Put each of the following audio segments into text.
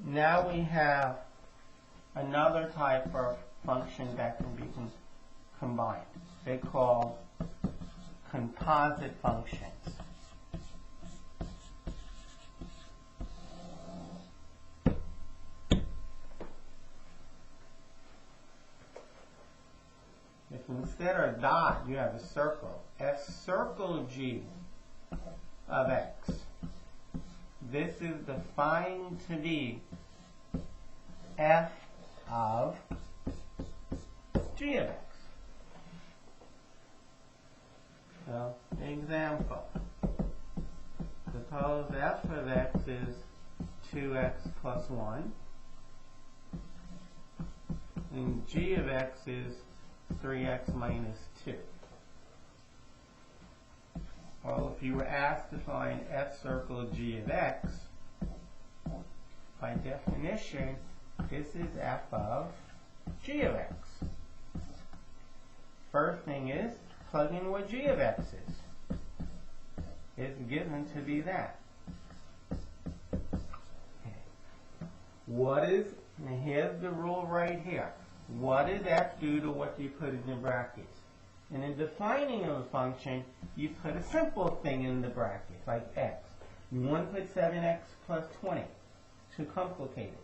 Now we have another type of function that can be combined. They're called composite functions. If instead of a dot you have a circle, f circle g of x, this is defined to be f of g of x. So, example. Suppose f of x is 2x plus 1, and g of x is 3x minus 2. Well, if you were asked to find f circle g of x, by definition, this is f of g of x. First thing is, plug in what g of x is. It's given to be that. Okay. What is, and here's the rule right here. What does f do to what you put in the brackets? And in defining a function, you put a simple thing in the brackets, like x. You want to put 7x plus 20. Too complicated.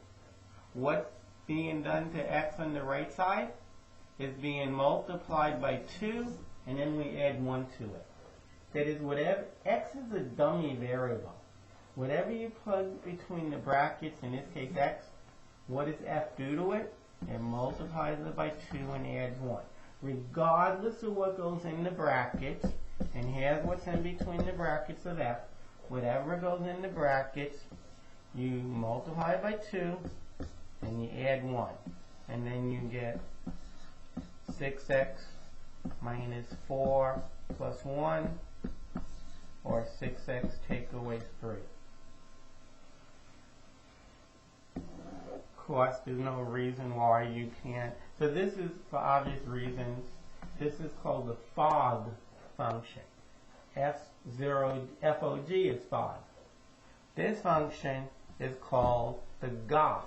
What's being done to x on the right side is being multiplied by 2, and then we add 1 to it. That is, whatever, x is a dummy variable. Whatever you plug between the brackets, in this case x, what does f do to it? It multiplies it by 2 and adds 1. Regardless of what goes in the brackets, and here's what's in between the brackets of f, whatever goes in the brackets, you multiply by 2, and you add 1. And then you get 6x minus 4 plus 1, or 6x take away 3. Of course, there's no reason why you can't. So this is, for obvious reasons, this is called the FOG function. FOG is FOG. This function is called the GOF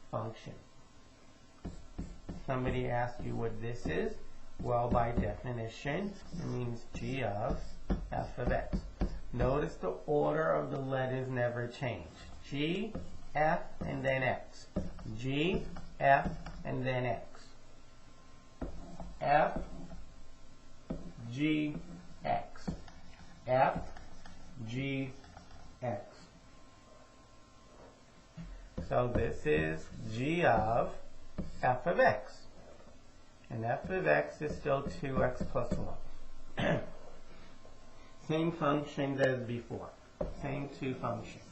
function. Somebody asked you what this is. Well, by definition, it means g of f of x. Notice the order of the letters never change. G, f, and then x. G, f, and then x. F, G, x. F, G, x. So this is g of f of x. And f of x is still 2x plus 1. Same functions as before. Same two functions.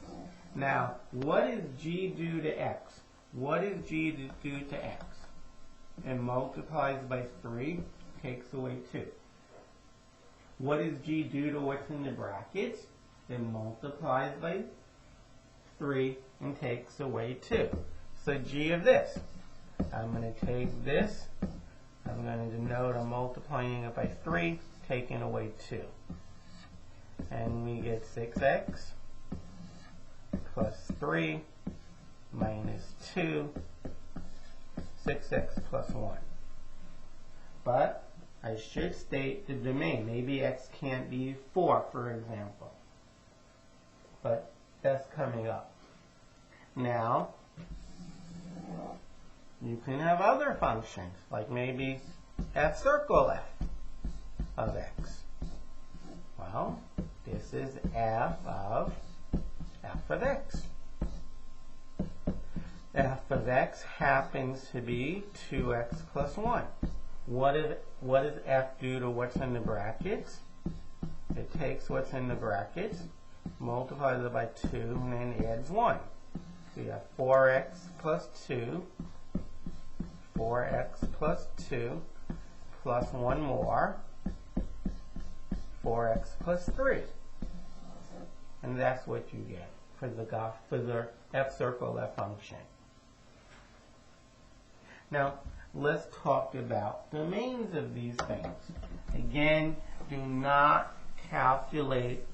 Now, what does g do to x? What does g do to x? It multiplies by 3, takes away 2. What does g do to what's in the brackets? It multiplies by 3 and takes away 2. So g of this. I'm going to take this. I'm going to denote I'm multiplying it by 3, taking away 2. And we get 6x plus 3 minus 2, 6x plus 1. But I should state the domain. Maybe x can't be 4, for example. But that's coming up. Now, you can have other functions, like maybe f circle f of x. Well, this is f of x. F of x happens to be 2x plus 1. What does f do to what's in the brackets? It takes what's in the brackets, multiplies it by 2, and then adds 1. So you have 4x plus 2, 4x plus 2, plus 1 more, 4x plus 3. And that's what you get for the f circle f function. Now, let's talk about domains of these things. Again, do not calculate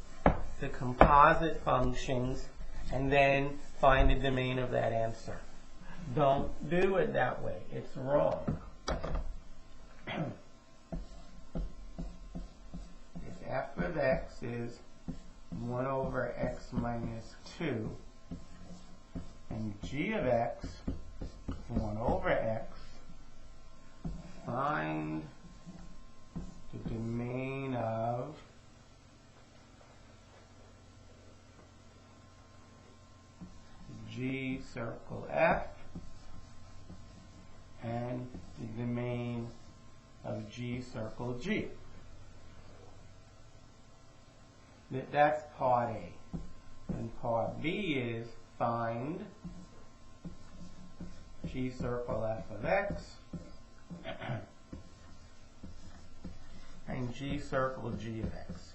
the composite functions and then find the domain of that answer. Don't do it that way. It's wrong. If f of x is 1 over x minus 2, and g of x is 1 over x, find the domain of G circle F and the domain of G circle G. That's part A. And part B is find G circle F of x and G circle G of x.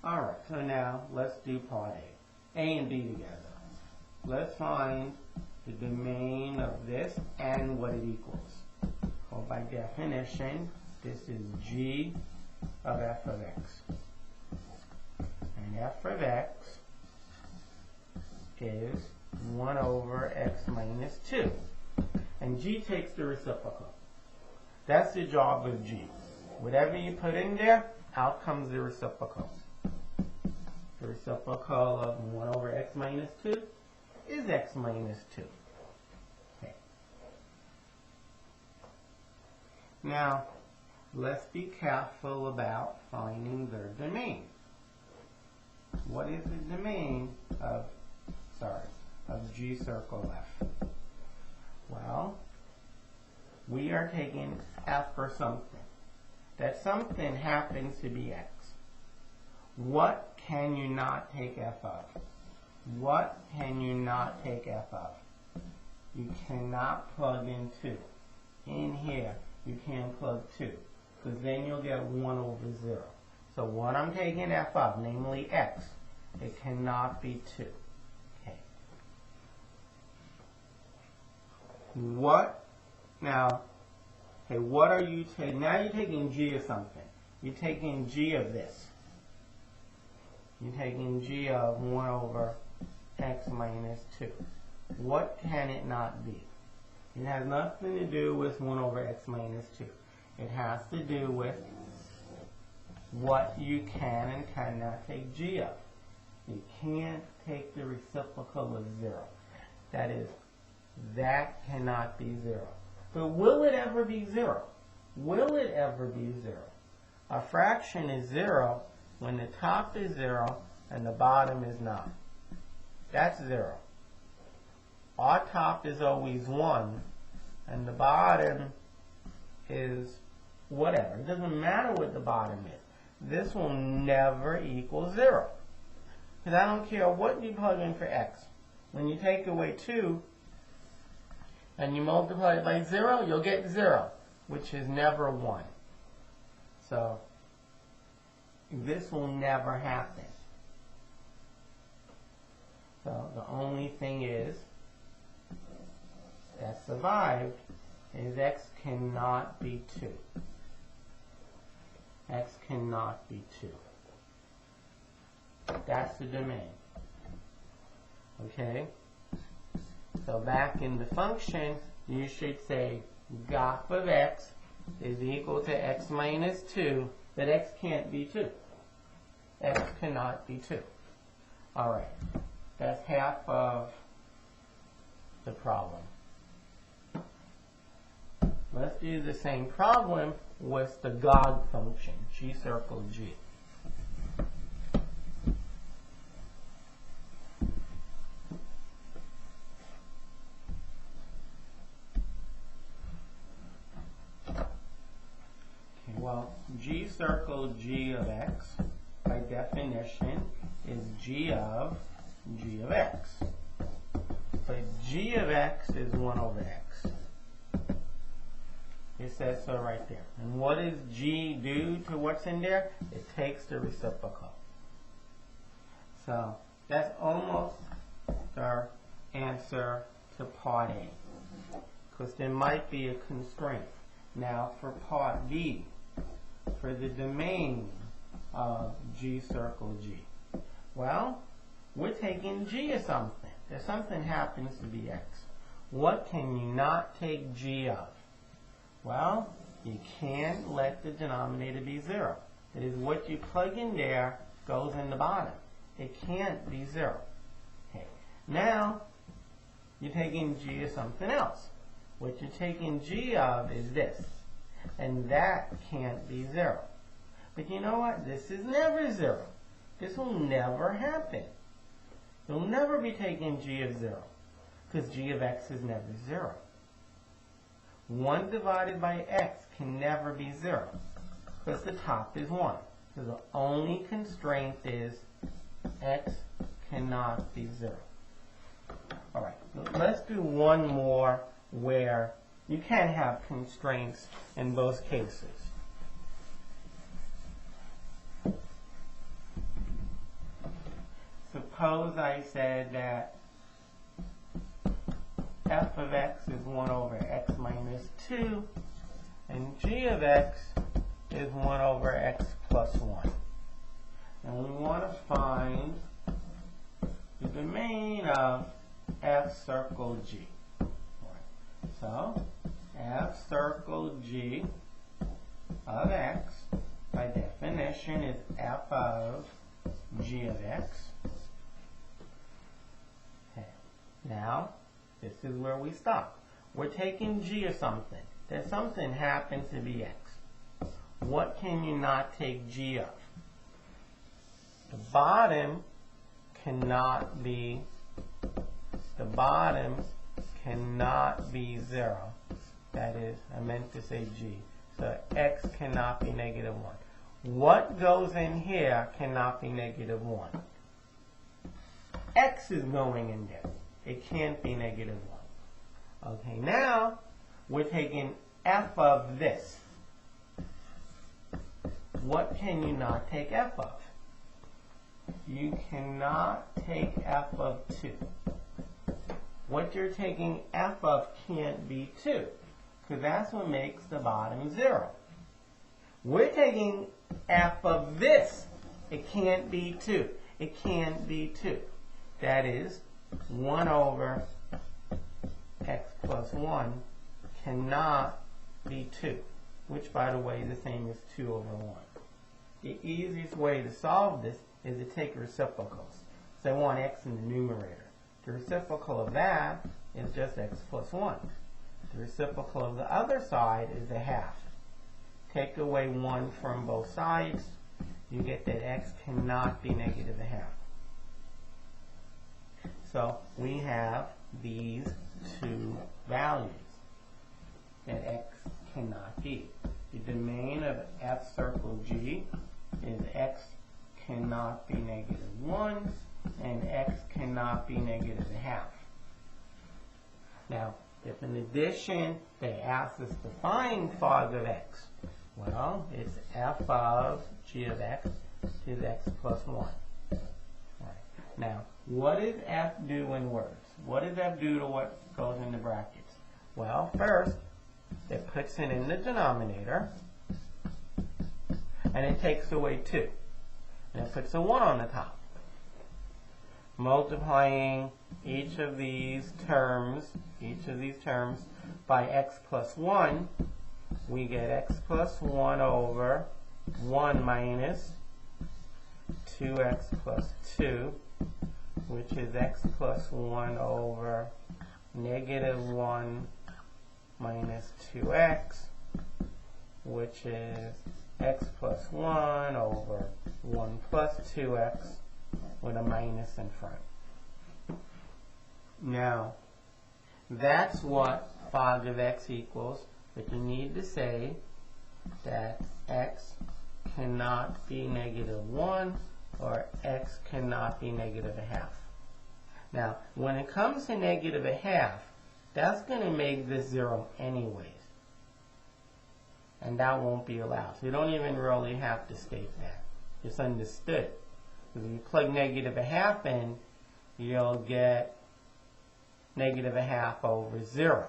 Alright, so now let's do part A. A and B together. Let's find the domain of this and what it equals. Well, by definition, this is G of f of x. And f of x is 1 over x minus 2. And G takes the reciprocal. That's the job of G. Whatever you put in there, out comes the reciprocal. The reciprocal of 1 over x minus 2 is x minus 2. Okay. Now, let's be careful about finding their domain. What is the domain of G circle F? Well, we are taking f for something. That something happens to be x. What can you not take f of? What can you not take f of? You cannot plug in 2. In here, you can't plug 2, because then you'll get 1 over 0. So what I'm taking f of, namely x, it cannot be 2. Okay. What are you taking? Now you're taking g of something. You're taking g of this. You're taking g of 1 over x minus 2. What can it not be? It has nothing to do with 1 over x minus 2. It has to do with what you can and cannot take g of. You can't take the reciprocal of 0. That is, that cannot be 0. But will it ever be 0? Will it ever be 0? A fraction is 0 when the top is 0 and the bottom is not. That's 0. Our top is always 1 and the bottom is whatever. It doesn't matter what the bottom is. This will never equal 0. Because I don't care what you plug in for x. When you take away 2 and you multiply it by 0, you'll get 0, which is never 1. So this will never happen. So the only thing is that survived is x cannot be 2. X cannot be 2. That's the domain. Okay? So back in the function, you should say GOP of x is equal to x minus 2, but x can't be 2. X cannot be 2. Alright. That's half of the problem. Let's do the same problem with the GOG function, G circle G. Well, G circle G of x, by definition, is G of x. But G of x is 1 over x. It says so right there. And what does G do to what's in there? It takes the reciprocal. So that's almost our answer to part A. Because there might be a constraint. Now for part B, for the domain of G circle G. Well, we're taking g of something. If something happens to be x, what can you not take g of? Well, you can't let the denominator be 0. That is, what you plug in there goes in the bottom. It can't be 0. Okay. Now, you're taking g of something else. What you're taking g of is this. And that can't be 0. But you know what? This is never 0. This will never happen. You'll never be taking g of 0. Because g of x is never 0. 1 divided by x can never be 0. Because the top is 1. So the only constraint is x cannot be 0. Alright, let's do one more where you can have constraints in both cases. Suppose I said that f of x is 1 over x minus 2, and g of x is 1 over x plus 1. And we want to find the domain of f circle g. So, f circle g of x, by definition, is f of g of x. Okay. Now, this is where we stop. We're taking g of something. That something happens to be x. What can you not take g of? The bottom cannot be 0. That is, I meant to say g. So x cannot be negative 1. What goes in here cannot be negative 1. X is going in there. It can't be negative 1. Okay, now we're taking f of this. What can you not take f of? You cannot take f of 2. What you're taking f of can't be 2, because that's what makes the bottom 0. We're taking f of this. It can't be 2. It can't be 2. That is, 1 over x plus 1 cannot be 2, which, by the way, is the same as 2 over 1. The easiest way to solve this is to take reciprocals. So I want x in the numerator. The reciprocal of that is just x plus 1. The reciprocal of the other side is a half. Take away 1 from both sides, you get that x cannot be negative a half. So we have these two values that x cannot be. The domain of f circle g is x cannot be negative 1 and x cannot be negative a half. Now, if in addition they ask us to find fog of x, well, it's f of g of x is x plus 1. Right. Now, what does f do in words? What does f do to what goes in the brackets? Well, first, it puts it in the denominator, and it takes away 2. And it puts a 1 on the top. Multiplying each of these terms by x plus 1, we get x plus 1 over 1 minus 2x plus 2, which is x plus 1 over negative 1 minus 2x, which is x plus 1 over 1 plus 2x with a minus in front. Now, that's what fog of x equals, but you need to say that x cannot be negative 1 or x cannot be negative a half. Now, when it comes to negative a half, that's going to make this 0 anyways. And that won't be allowed. So you don't even really have to state that. It's understood. Because if you plug negative a half in, you'll get negative a half over 0,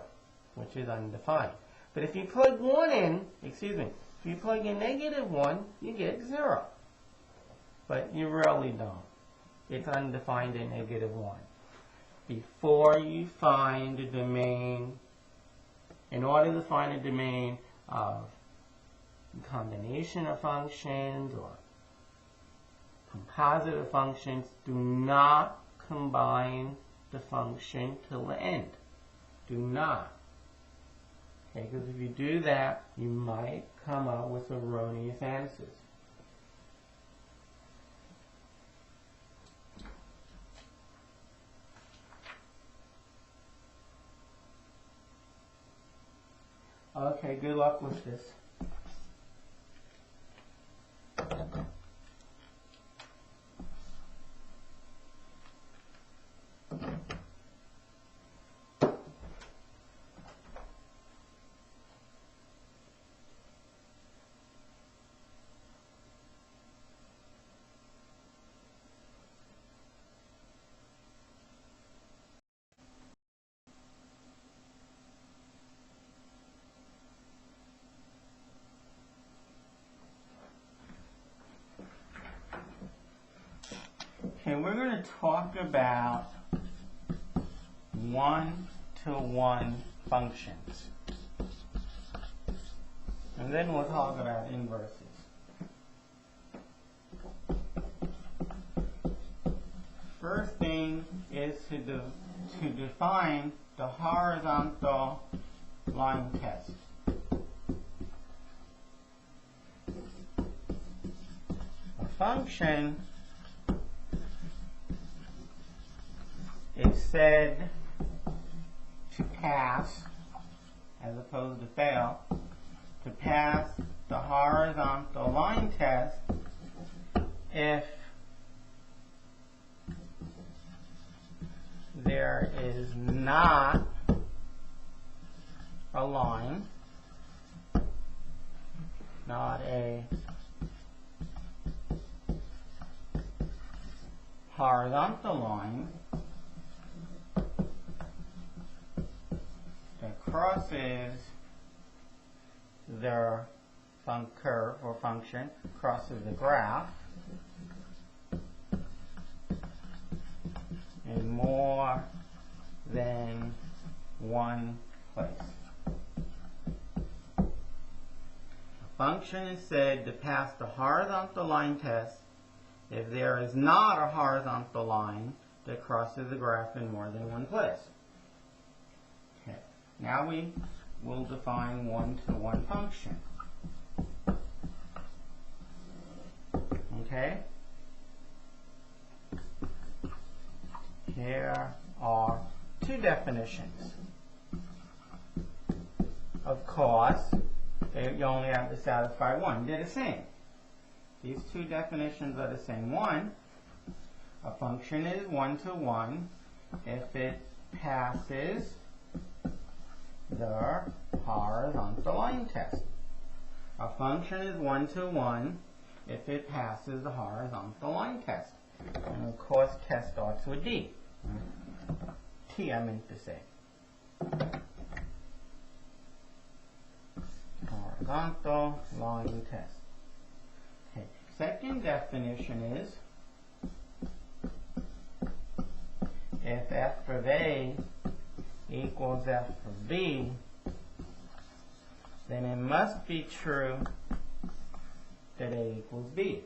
which is undefined. But if you plug 1 in, if you plug in negative 1, you get 0. But you really don't. it's undefined at -1. Before you find a domain, in order to find a domain of combination of functions or composite of functions, do not combine the function till the end. Do not. Okay, because if you do that, you might come up with erroneous answers. Okay, good luck with this. Okay, we're going to talk about one-to-one functions. And then we'll talk about inverses. First thing is to define the horizontal line test. A function is said to pass, as opposed to fail, to pass the horizontal line test if there is not a line, not a horizontal line that crosses their curve or function, crosses the graph in more than one place. A function is said to pass the horizontal line test if there is not a horizontal line that crosses the graph in more than one place. Okay. Now we will define one-to-one function. Okay? Here are two definitions. Of course, you only have to satisfy one. They're the same. These two definitions are the same. One, a function is one-to-one if it passes the horizontal line test. A function is one-to-one if it passes the horizontal line test. And of course, test starts with D. T, I meant to say. Horizontal line test. Okay. Second definition is if f of A equals f of B, then it must be true that A equals B.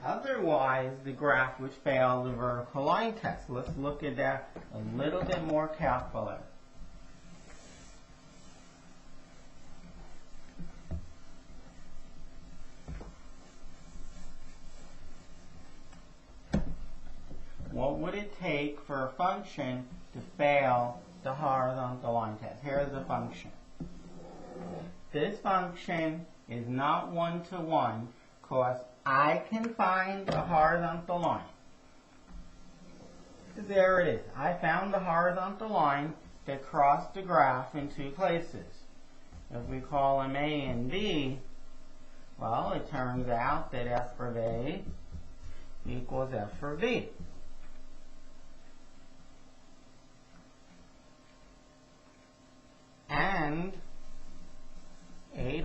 Otherwise, the graph would fail the vertical line test. Let's look at that a little bit more carefully. What would it take for a function to fail the horizontal line test? Here's the function. This function is not one-to-one because I can find a horizontal line. There it is. I found the horizontal line that crossed the graph in two places. If we call them A and B, well, it turns out that f of A equals f of B.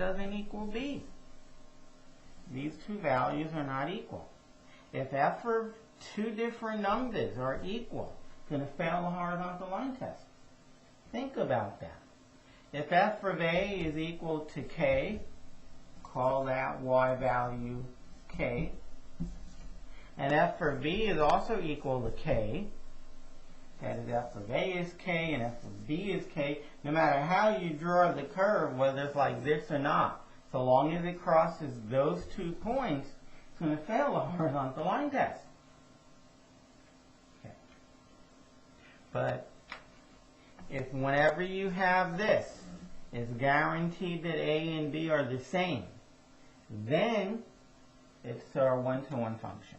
doesn't equal b. These two values are not equal. If f of two different numbers are equal, it's going to fail the horizontal line test. Think about that. If f of a is equal to k, call that y value k, and f of b is also equal to k, that is f of a is k and f of b is k, no matter how you draw the curve, whether it's like this or not, so long as it crosses those 2 points, it's going to fail the horizontal line test. Okay. But if whenever you have this, it's guaranteed that a and b are the same, then it's our one-to-one function.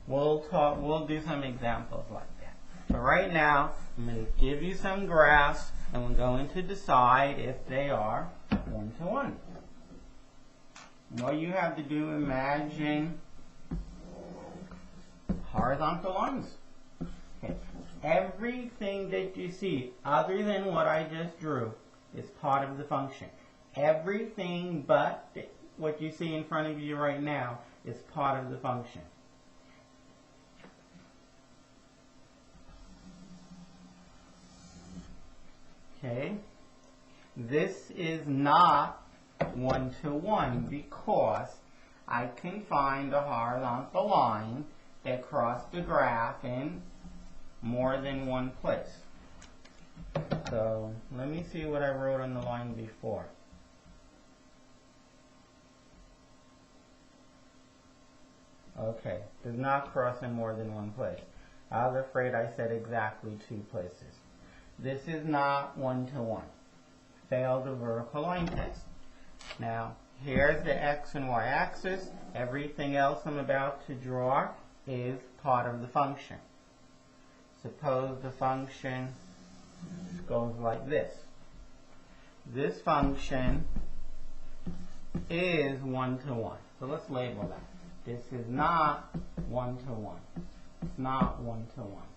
We'll do some examples like that. But right now, I'm going to give you some graphs, and we're going to decide if they are one-to-one. All you have to do, imagine horizontal lines. Okay. Everything that you see, other than what I just drew, is part of the function. Everything but what you see in front of you right now is part of the function. Okay, this is not one-to-one because I can find a horizontal line that crossed the graph in more than one place. So let me see what I wrote on the line before. Okay, does not cross in more than one place. I was afraid I said exactly 2 places. This is not one-to-one. Failed the vertical line test. Now, here's the x and y axis. Everything else I'm about to draw is part of the function. Suppose the function goes like this. This function is one-to-one. So let's label that. This is not one-to-one. It's not one-to-one.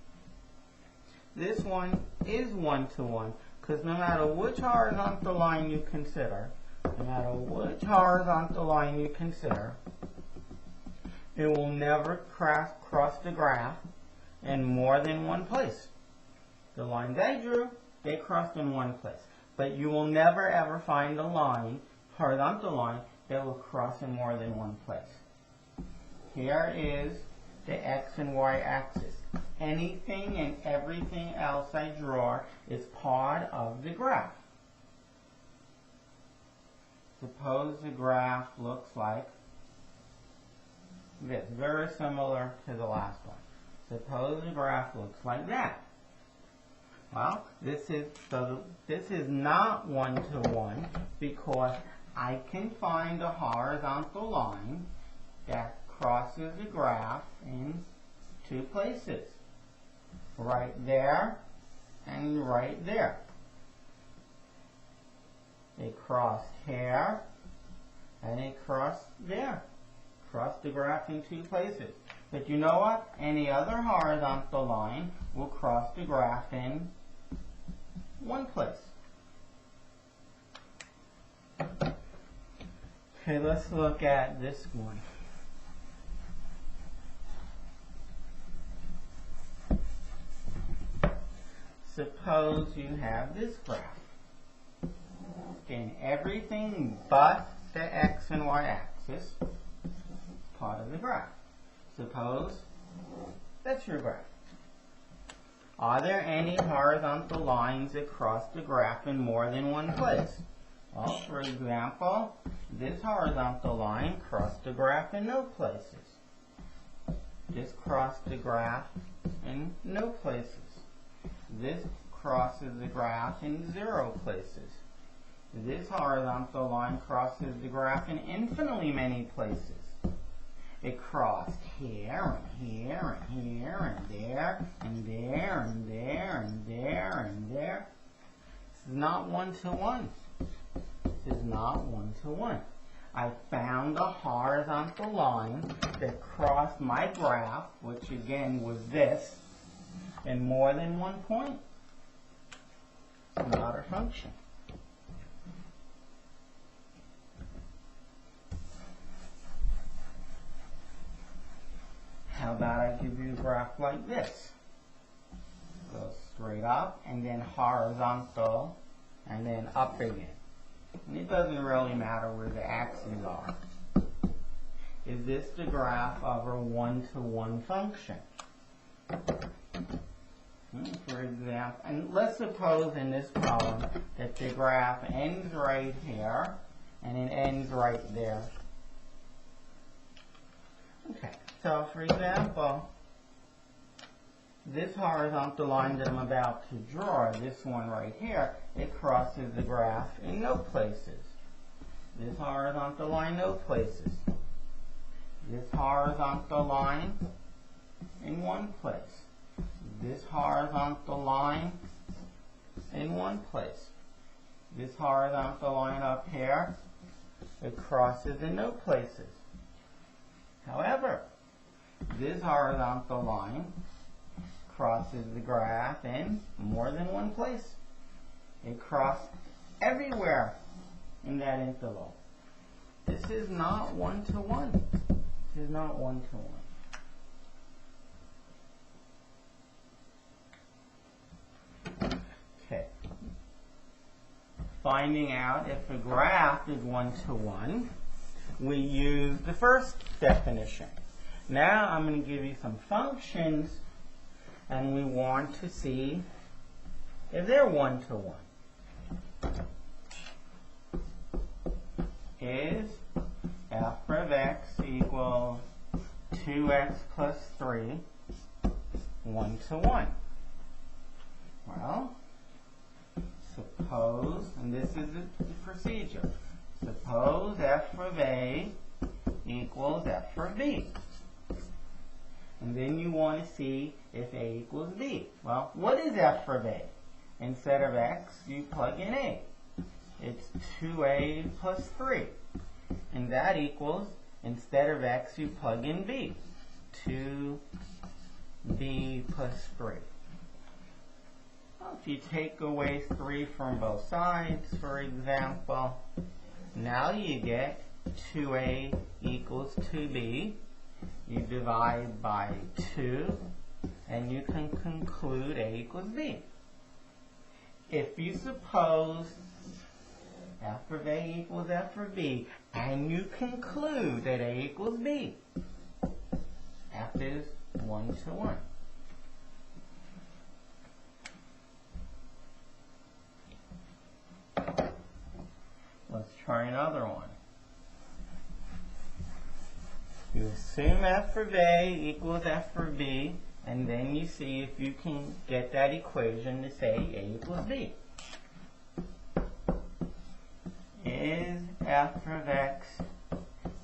This one is one-to-one because no matter which horizontal line you consider, it will never cross the graph in more than one place. The lines I drew, they crossed in one place. But you will never ever find a line, horizontal line, that will cross in more than one place. Here is the x and y axis. Anything and everything else I draw is part of the graph. Suppose the graph looks like this, very similar to the last one. Suppose the graph looks like that. Well, this is not one-to-one because I can find a horizontal line that crosses the graph in 2 places. Right there and right there. They crossed here and they crossed there. Crossed the graph in 2 places. But you know what? Any other horizontal line will cross the graph in 1 place. Okay, let's look at this one. Suppose you have this graph. And everything but the x and y axis is part of the graph. Suppose that's your graph. Are there any horizontal lines that cross the graph in more than one place? Well, for example, this horizontal line crossed the graph in no places. This crossed the graph in no places. This crosses the graph in 0 places. This horizontal line crosses the graph in infinitely many places. It crossed here and here and here and there and there and there and there and there. This is not one-to-one. This is not one-to-one. I found a horizontal line that crossed my graph, which again was this, in more than one point. It's not a function. that gives you a graph like this. Goes straight up, and then horizontal, and then up again. And it doesn't really matter where the axes are. Is this the graph of a one-to-one function? For example, and let's suppose in this problem that the graph ends right here, and it ends right there. Okay, so for example, this horizontal line that I'm about to draw, this one right here, it crosses the graph in no places. This horizontal line, no places. This horizontal line in one place. This horizontal line in one place. This horizontal line up here, it crosses in no places. However, this horizontal line crosses the graph in more than one place. It crossed everywhere in that interval. This is not one-to-one. This is not one-to-one. Okay. Finding out if a graph is one-to-one, we use the first definition. Now I'm going to give you some functions, and we want to see if they're one-to-one. Is f of x equals 2x plus 3 1-to-1? Well, suppose, and this is the procedure, suppose f of a equals f of b. And then you want to see if a equals b. Well, what is f of a? Instead of x, you plug in a. It's 2a plus 3. And that equals, instead of x, you plug in b. 2b plus 3. Well, if you take away 3 from both sides, for example, now you get 2a equals 2b. You divide by 2, and you can conclude a equals b. If you suppose f of a equals f of b, and you conclude that a equals b, f is 1-to-1. Let's try another one. You assume f of a equals f of b, and then you see if you can get that equation to say a equals b. Is f of x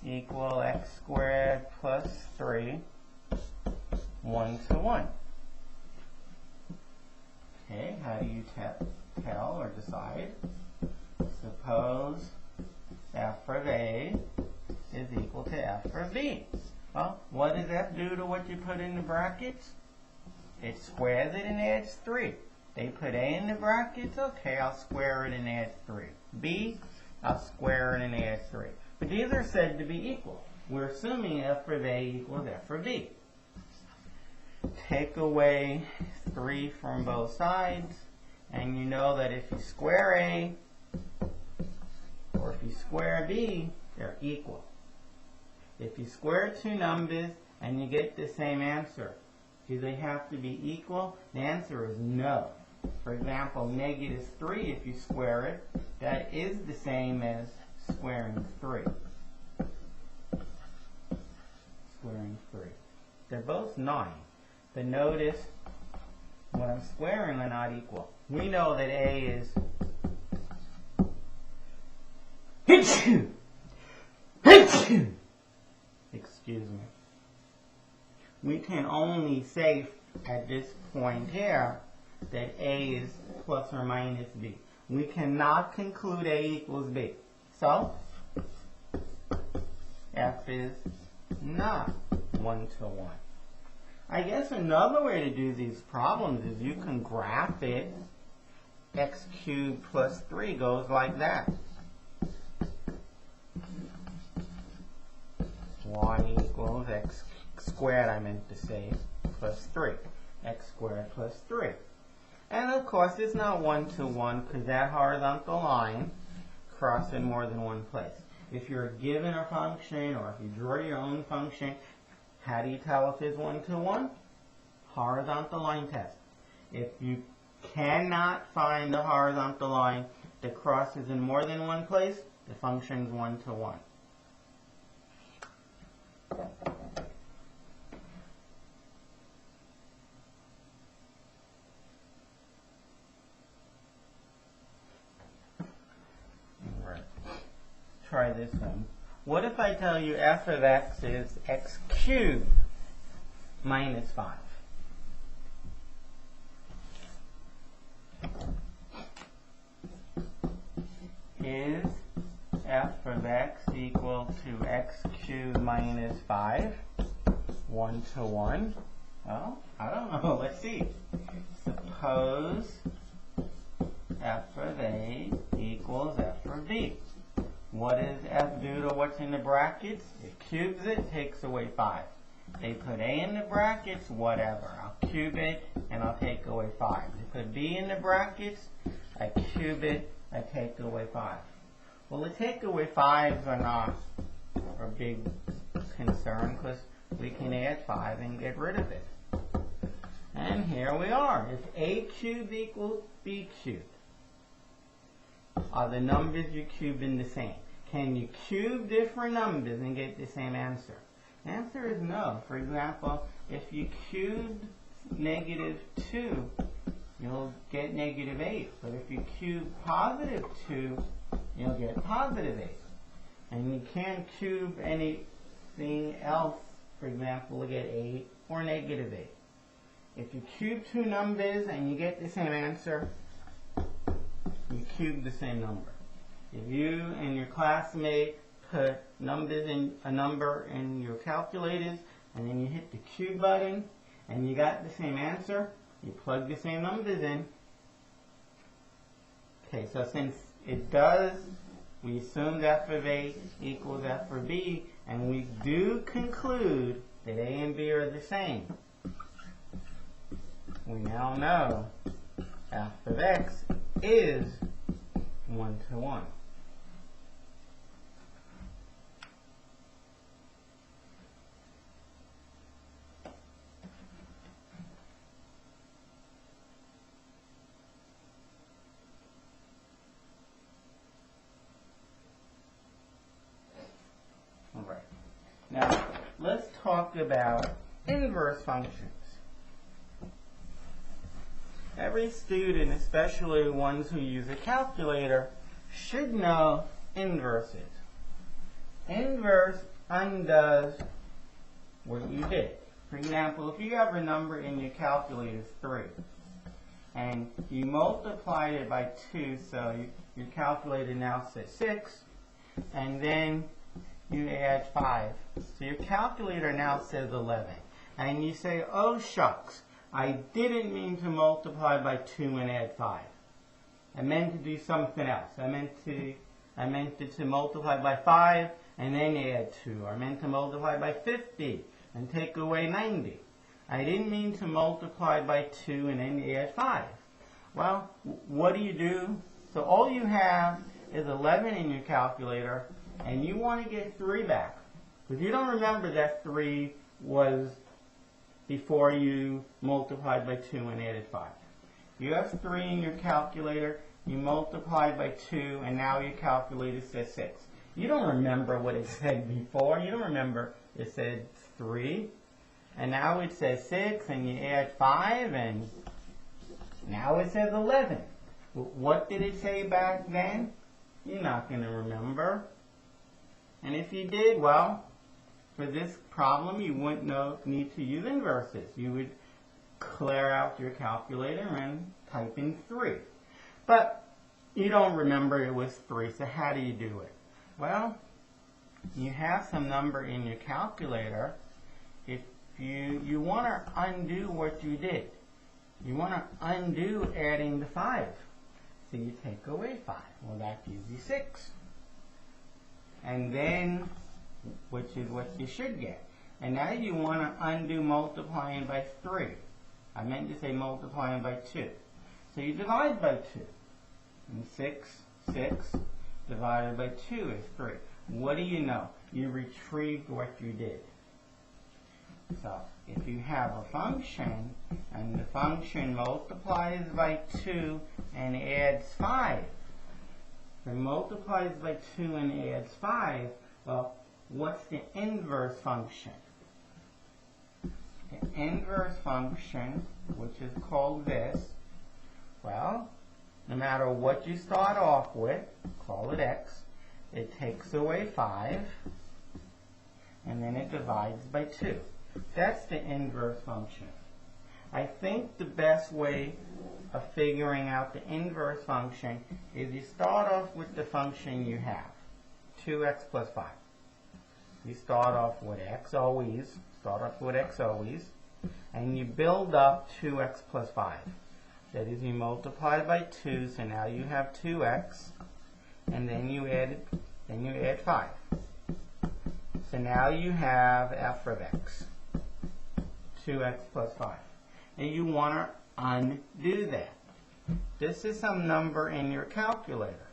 equal x squared plus 3 1-to-1? Okay, how do you tell or decide? Suppose f of a is equal to f of b. Well, what does f do to what you put in the brackets? It squares it and adds 3. They put a in the brackets, okay, I'll square it and add 3. B, I'll square it and add 3. But these are said to be equal. We're assuming f of a equals f of b. Take away 3 from both sides, and you know that if you square a, or if you square b, they're equal. If you square two numbers and you get the same answer, do they have to be equal? The answer is no. For example, -3, if you square it, that is the same as squaring 3. Squaring 3. They're both 9. But notice, when I'm squaring, they're not equal. We know that a is excuse me. We can only say at this point here that a is plus or minus b. We cannot conclude a equals b. So, f is not 1-to-1. I guess another way to do these problems is you can graph it. X cubed plus 3 goes like that. Y equals x squared, I meant to say, plus 3. X squared plus 3. And of course, it's not 1-to-1 because that horizontal line crosses in more than one place. If you're given a function or if you draw your own function, how do you tell if it's 1-to-1? Horizontal line test. If you cannot find the horizontal line that crosses in more than one place, the function is 1-to-1. Try this one. What if I tell you f of x is x cubed minus 5? Is f of x equal to x cubed minus 5? 1-to-1? Well, I don't know. Let's see. Suppose f of a equals f of b. What does f do to what's in the brackets? It cubes it, takes away 5. They put a in the brackets, whatever. I'll cube it, and I'll take away 5. They put b in the brackets, I cube it, I take away 5. Well, the take away 5s are not a big concern because we can add 5 and get rid of it. And here we are. If a cubed equals b cubed, are the numbers you cube in the same? Can you cube different numbers and get the same answer? The answer is no. For example, if you cubed negative 2, you'll get negative 8. But if you cube positive 2, you'll get positive 8. And you can't cube anything else, for example, to get 8 or negative 8. If you cube two numbers and you get the same answer, you cube the same number. If you and your classmate put numbers in a number in your calculators and then you hit the cube button and you got the same answer, you plug the same numbers in. Okay, so since it does, we assumed f of a equals f of b, and we do conclude that a and b are the same. We now know f of x is 1-to-1. All right. Now, let's talk about inverse functions. Every student, especially ones who use a calculator, should know inverses. Inverse undoes what you did. For example, if you have a number in your calculator 3, and you multiplied it by 2, so your calculator now says 6, and then you add 5. So your calculator now says 11. And you say, oh shucks, I didn't mean to multiply by 2 and add 5. I meant to do something else. I meant to multiply by 5 and then add 2. I meant to multiply by 50 and take away 90. I didn't mean to multiply by 2 and then add 5. Well, what do? So all you have is 11 in your calculator, and you want to get 3 back. Because you don't remember that 3 was before you multiplied by 2 and added 5. You have 3 in your calculator, you multiplied by 2, and now your calculator says 6. You don't remember what it said before. You don't remember it said 3, and now it says 6, and you add 5, and now it says 11. What did it say back then? You're not going to remember. And if you did, well, for this problem, you wouldn't need to use inverses. You would clear out your calculator and type in 3. But you don't remember it was 3, so how do you do it? Well, you have some number in your calculator. If you want to undo what you did, you want to undo adding the 5. So you take away 5. Well, that gives you 6. And then, which is what you should get. And now you want to undo multiplying by 3. I meant to say multiplying by 2. So you divide by 2. And 6 divided by 2 is 3. What do you know? You retrieved what you did. So if you have a function and the function multiplies by 2 and adds 5, if it multiplies by 2 and adds 5, well, what's the inverse function? The inverse function, which is called this, well, no matter what you start off with, call it x, it takes away 5, and then it divides by 2. That's the inverse function. I think the best way of figuring out the inverse function is you start off with the function you have, 2x plus 5. You start off with x always, and you build up 2x plus 5. That is, you multiply by 2, so now you have 2x, and then you add 5. So now you have f of x, 2x plus 5. And you want to undo that. This is some number in your calculator.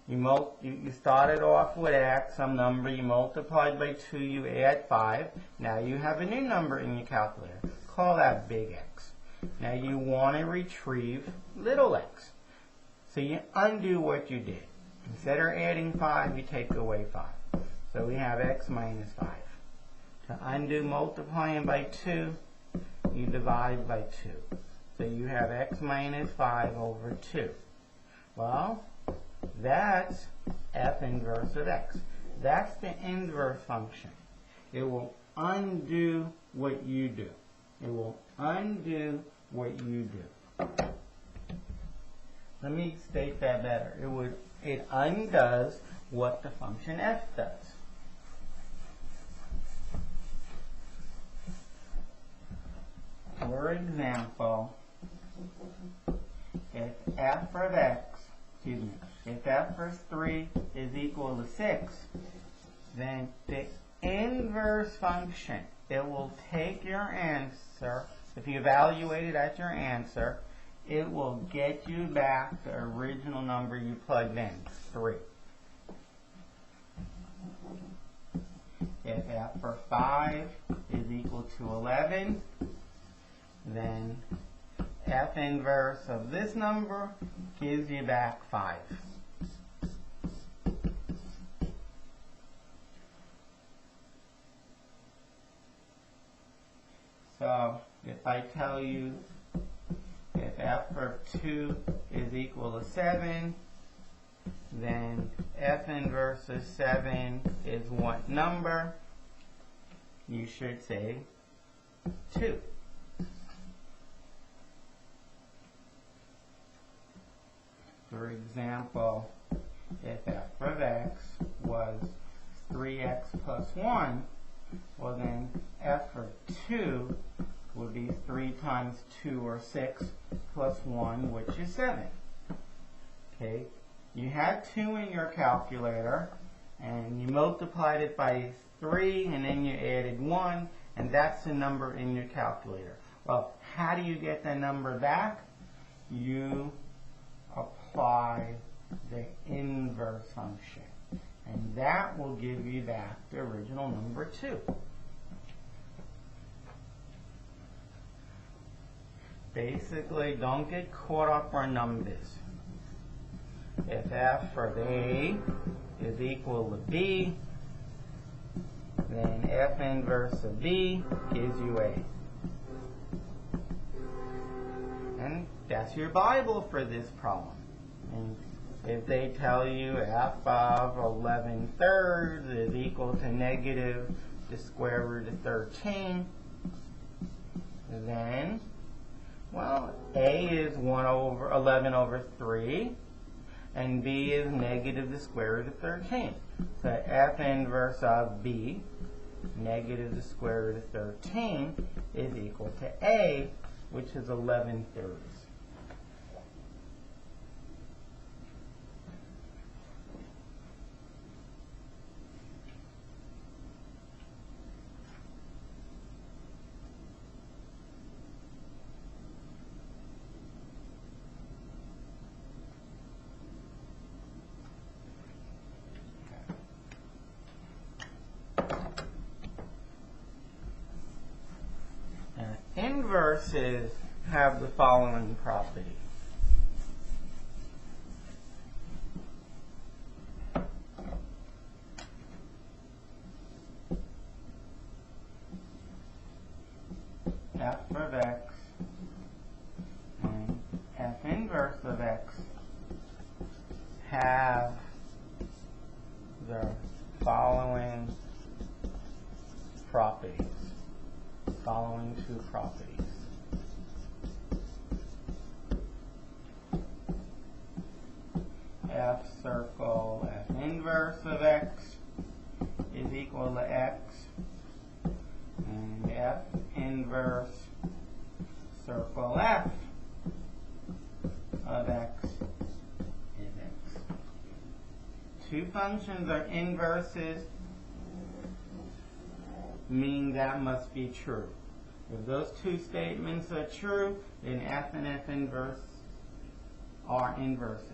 You started off with x, some number, you multiplied by 2, you add 5. Now you have a new number in your calculator. Call that big X. Now you want to retrieve little x. So you undo what you did. Instead of adding 5, you take away 5. So we have x minus 5. To undo multiplying by 2, you divide by 2. So you have x minus 5 over 2. Well, that's f inverse of x. That's the inverse function. It will undo what you do. It will undo what you do. Let me state that better. It undoes what the function f does. For example, if f of x, if f of 3 is equal to 6, then the inverse function, it will take your answer, if you evaluate it at your answer, it will get you back the original number you plugged in, 3. If f of 5 is equal to 11, then f inverse of this number gives you back 5. So if I tell you if f of 2 is equal to 7, then f inverse of 7 is what number? You should say 2. For example, if f of x was 3x plus 1, well then f of 2 would be 3 times 2 or 6 plus 1, which is 7. Okay, you had 2 in your calculator and you multiplied it by 3 and then you added 1, and that's the number in your calculator. Well, how do you get that number back? You apply the inverse function, and that will give you back the original number 2. Basically, don't get caught up on numbers. If f of a is equal to b, then f inverse of b gives you a. And that's your Bible for this problem. And if they tell you f of 11 thirds is equal to negative the square root of 13, then, well, a is 11 over 3, and b is negative the square root of 13. So f inverse of b, negative the square root of 13, is equal to a, which is 11 thirds. inverses have the following property. F of x and F inverse of x have the following properties, following two properties. F circle F inverse of x is equal to x, and F inverse circle F of x is x. Two functions are inverses mean that must be true. If those two statements are true, then F and F inverse are inverses.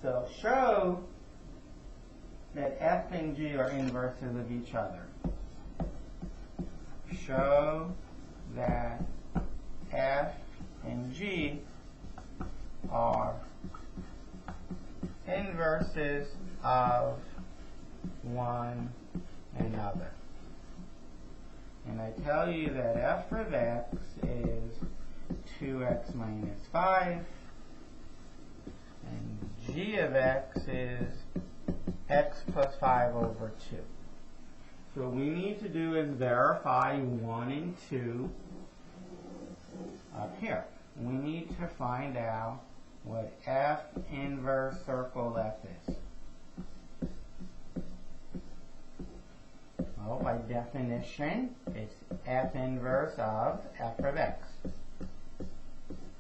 So show that F and G are inverses of each other. Show that F and G are inverses of one another. And I tell you that F of x is 2x minus 5, and G of x is x plus 5 over 2. So what we need to do is verify 1 and 2 up here. We need to find out what F inverse circle F is. Well, by definition, it's F inverse of F of x.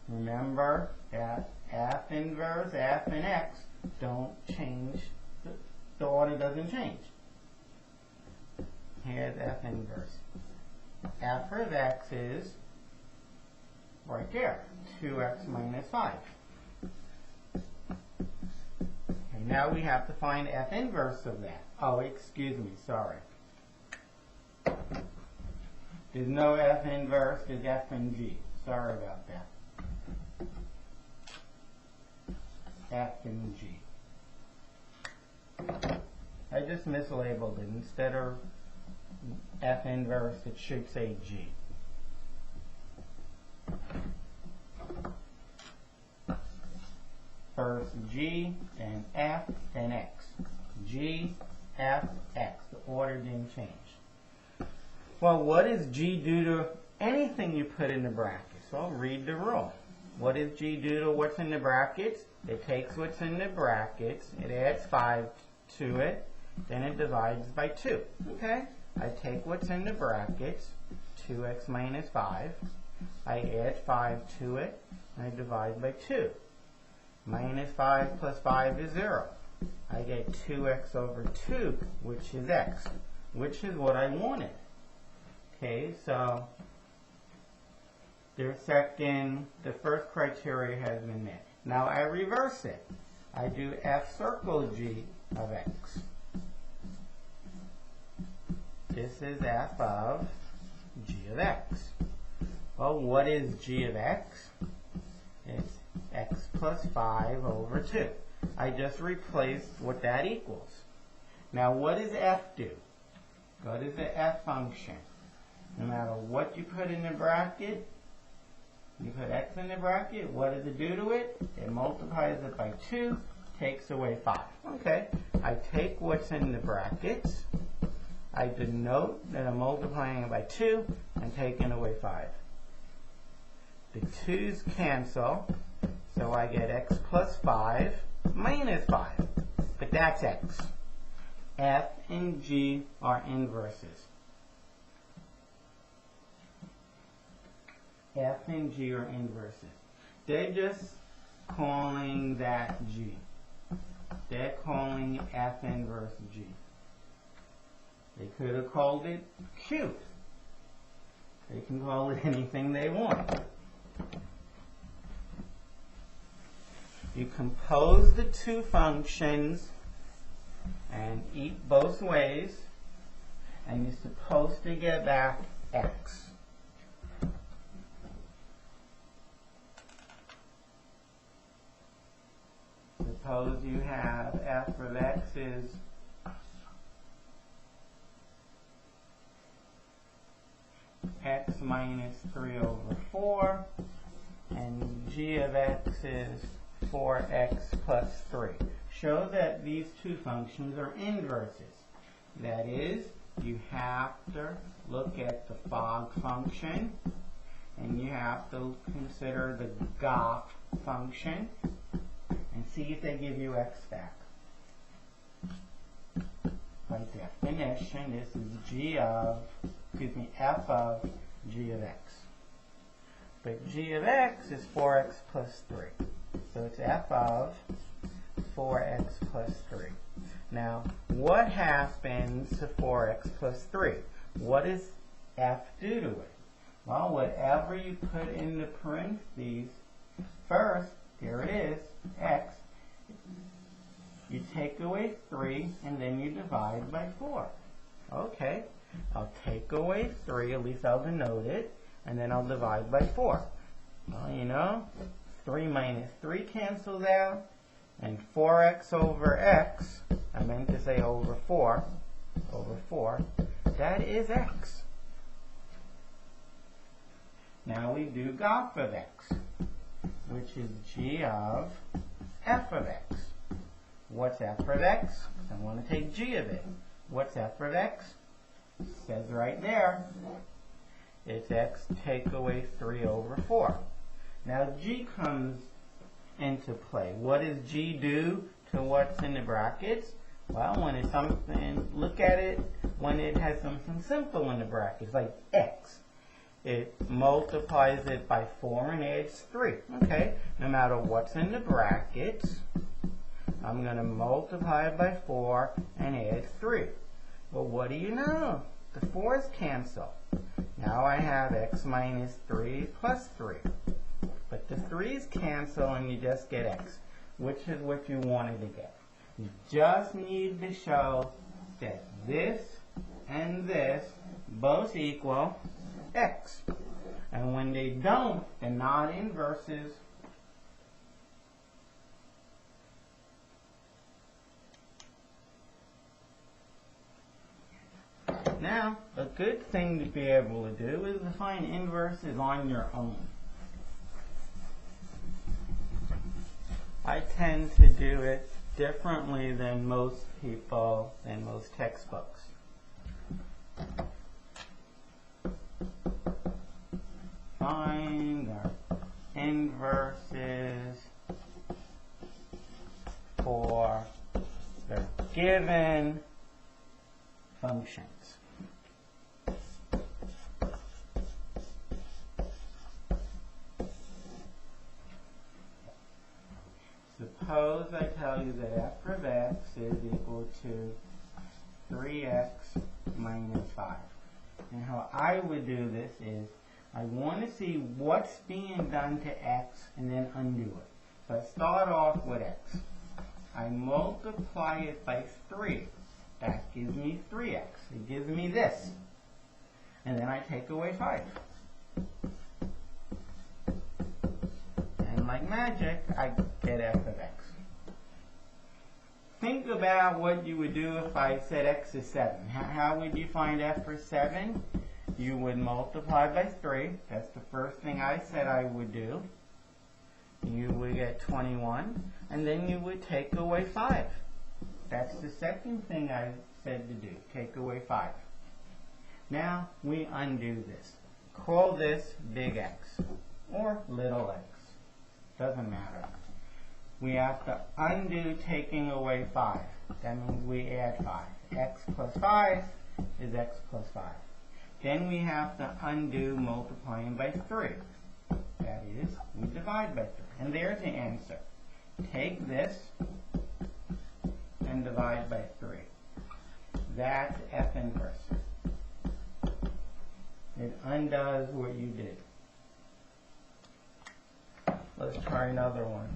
Remember that F inverse, F and x don't change, the order doesn't change. Here's F inverse. F of x is right there, 2x minus 5. Okay, now we have to find F inverse of that. Oh, excuse me, sorry. There's no F inverse, there's F and G. Sorry about that. F and G. I just mislabeled it. Instead of F inverse, it should say G. First G, then F, then X. G, F, X. The order didn't change. Well, what does G do to anything you put in the brackets? Well, read the rule. What does G do to what's in the brackets? It takes what's in the brackets, it adds 5 to it, then it divides by 2. Okay? I take what's in the brackets, 2x minus 5. I add 5 to it, and I divide by 2. Minus 5 plus 5 is 0. I get 2x over 2, which is x, which is what I wanted. Okay, so the first criteria has been met. Now I reverse it. I do F circle G of x. This is F of G of x. Well, what is G of x? It's x plus 5 over 2. I just replaced what that equals. Now what does F do? What is the F function? No matter what you put in the bracket, you put x in the bracket, what does it do to it? It multiplies it by 2, takes away 5. Okay, I take what's in the brackets, I denote that I'm multiplying it by 2 and taking away 5. The 2's cancel, so I get x plus 5 minus 5, but that's x. F and G are inverses. F and G are inverses. They're just calling that G. They're calling F inverse G. They could have called it Q. They can call it anything they want. You compose the two functions and eat both ways, and you're supposed to get back x. Suppose you have f of x is x minus 3 over 4, and g of x is 4x plus 3. Show that these two functions are inverses. That is, you have to look at the fog function, and you have to consider the goth function, and see if they give you x back. By definition, this is f of g of x. But g of x is 4x plus 3. So it's f of 4x plus 3. Now, what happens to 4x plus 3? What does f do to it? Well, whatever you put in the parentheses, first, here it is, x. You take away 3, and then you divide by 4. Okay, I'll take away 3, at least I'll denote it, and then I'll divide by 4. Well, you know, 3 minus 3 cancels out, and 4x over x, I meant to say over 4, that is x. Now we do goth of x, which is g of f of x. What's f of x? I want to take g of it. What's f of x? It says right there. It's x take away 3 over 4. Now g comes into play. What does g do to what's in the brackets? Well, when it's something, look at it when it has something simple in the brackets, like x. It multiplies it by 4 and adds 3. Okay, no matter what's in the brackets, I'm going to multiply it by 4 and add 3. Well, what do you know? The 4's cancel. Now I have x minus 3 plus 3. But the 3's cancel and you just get x, which is what you wanted to get. You just need to show that this and this both equal x. And when they don't, they're not inverses. Now, a good thing to be able to do is to find inverses on your own. I tend to do it differently than most people and most textbooks. Find our inverses for the given functions. Suppose I tell you that f of x is equal to 3x minus 5. And how I would do this is, I want to see what's being done to x and then undo it. So I start off with x. I multiply it by 3. That gives me 3x. It gives me this. And then I take away 5. And like magic, I get f of x. Think about what you would do if I said x is 7. How would you find f for 7? You would multiply by 3. That's the first thing I said I would do. You would get 21. And then you would take away 5. That's the second thing I said to do. Take away 5. Now we undo this. Call this big X or little x. Doesn't matter. We have to undo taking away 5. That means we add 5. X plus 5 is x plus 5. Then we have to undo multiplying by 3. That is, we divide by 3. And there's the answer. Take this and divide by 3. That's f inverse. It undoes what you did. Let's try another one.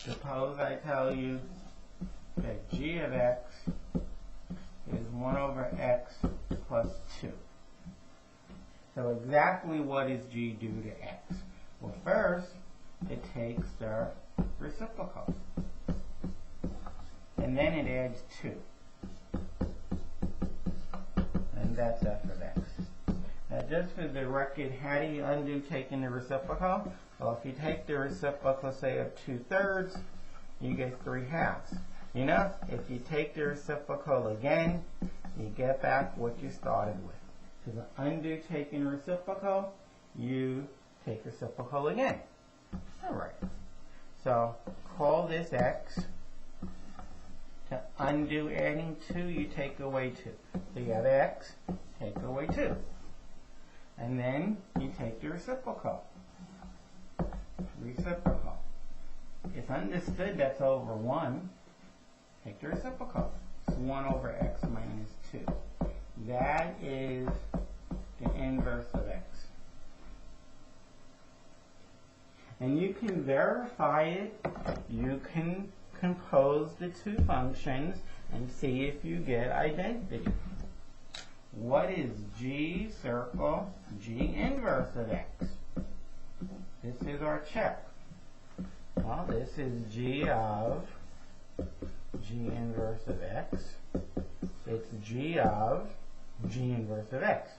Suppose I tell you that g of x is 1 over x plus 2. So exactly what does g do to x? Well, first, it takes the reciprocal. And then it adds 2. And that's f of x. Now just for the record, how do you undo taking the reciprocal? Well, if you take the reciprocal, say, of 2/3, you get 3/2. You know, if you take the reciprocal again, you get back what you started with. To undo taking reciprocal, you take reciprocal again. All right. So call this x. To undo adding 2, you take away 2. So you have x, take away 2. And then you take the reciprocal. Reciprocal. It's understood that's over 1. Take the reciprocal. It's 1 over x minus 2. That is the inverse of x. And you can verify it. You can compose the two functions and see if you get identity. What is g circle g inverse of x? This is our check. Well, this is g of g inverse of x. It's g of g inverse of x.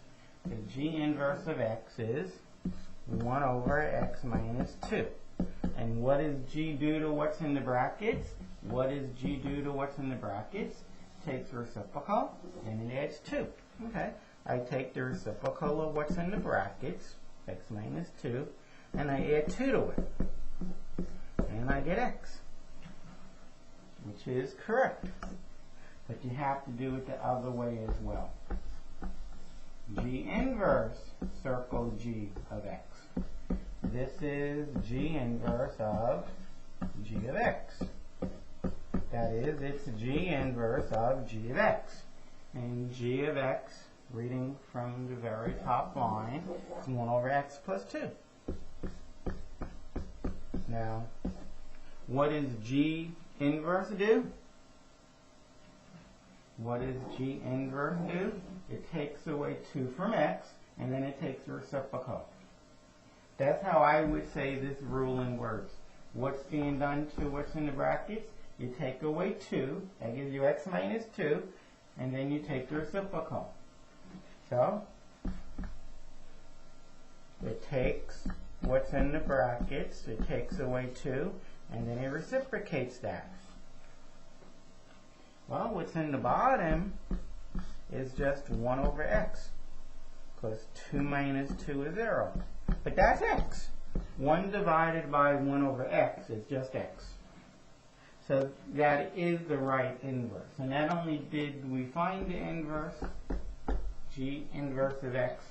The g inverse of x is 1 over x minus 2. And what does g do to what's in the brackets? What does g do to what's in the brackets? Takes the reciprocal, and it adds 2. Okay, I take the reciprocal of what's in the brackets, x minus 2, and I add 2 to it. And I get x, which is correct. But you have to do it the other way as well. G inverse circle g of x. This is g inverse of g of x. That is, it's g inverse of g of x. And g of x, reading from the very top line, is 1 over x plus 2. Now, what does g inverse do? What does g inverse do? It takes away 2 from x, and then it takes the reciprocal. That's how I would say this rule in words. What's being done to what's in the brackets? You take away 2, that gives you x minus 2, and then you take the reciprocal. So, it takes what's in the brackets, it takes away 2, and then it reciprocates that. Well, what's in the bottom is just 1 over x, because 2 minus 2 is 0. But that's x. 1 divided by 1 over x is just x. So that is the right inverse. And not only did we find the inverse, g inverse of x,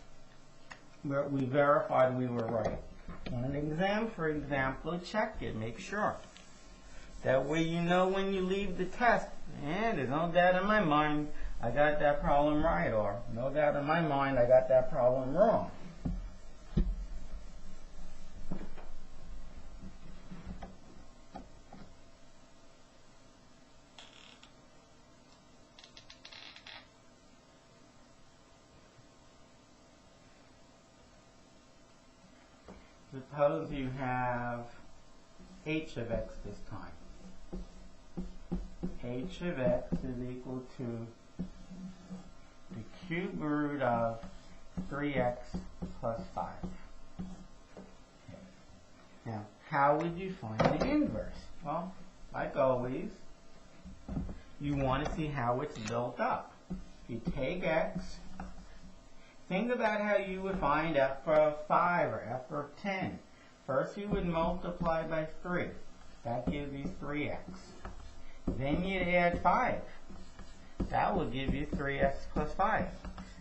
but we verified we were right. On an exam, for example, check it, make sure. That way you know when you leave the test, and there's no doubt in my mind I got that problem right, or no doubt in my mind I got that problem wrong. Suppose you have h of x this time. H of x is equal to the cube root of 3x plus 5. Okay. Now, how would you find the inverse? Well, like always, you want to see how it's built up. If you take x, think about how you would find f of 5 or f of 10. First you would multiply by 3. That gives you 3x. Then you'd add 5. That will give you 3x plus 5.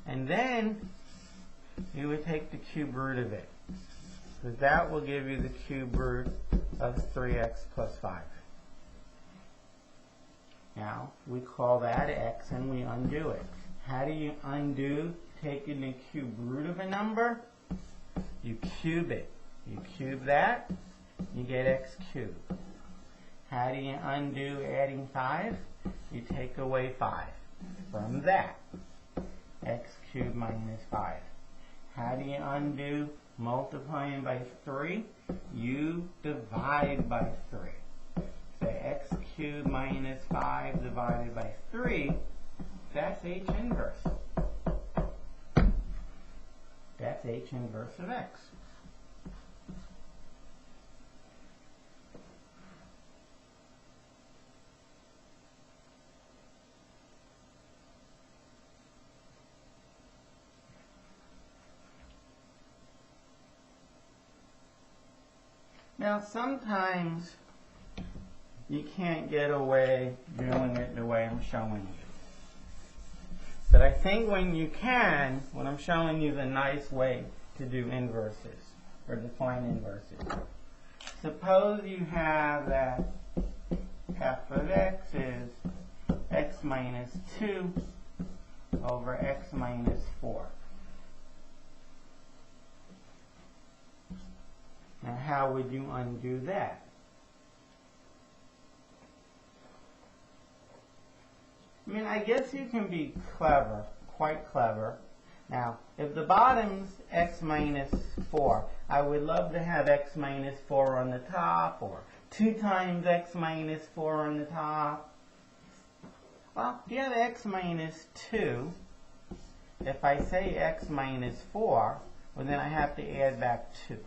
And then you would take the cube root of it. Because that will give you the cube root of 3x plus 5. Now, we call that x and we undo it. How do you undo taking the cube root of a number? You cube it. You cube that, you get x cubed. How do you undo adding 5? You take away 5 from that. X cubed minus 5. How do you undo multiplying by 3? You divide by 3. So x cubed minus 5 divided by 3, that's h inverse. That's h inverse of x. Now sometimes you can't get away doing it the way I'm showing you. But I think when you can, what I'm showing you is a nice way to do inverses, or define inverses. Suppose you have that f of x is x minus 2 over x minus 4. Now how would you undo that? I mean, I guess you can be clever, quite clever. Now, if the bottom's x minus 4, I would love to have x minus 4 on the top, or 2 times x minus 4 on the top. Well, if you have x minus 2, if I say x minus 4, well then I have to add back 2.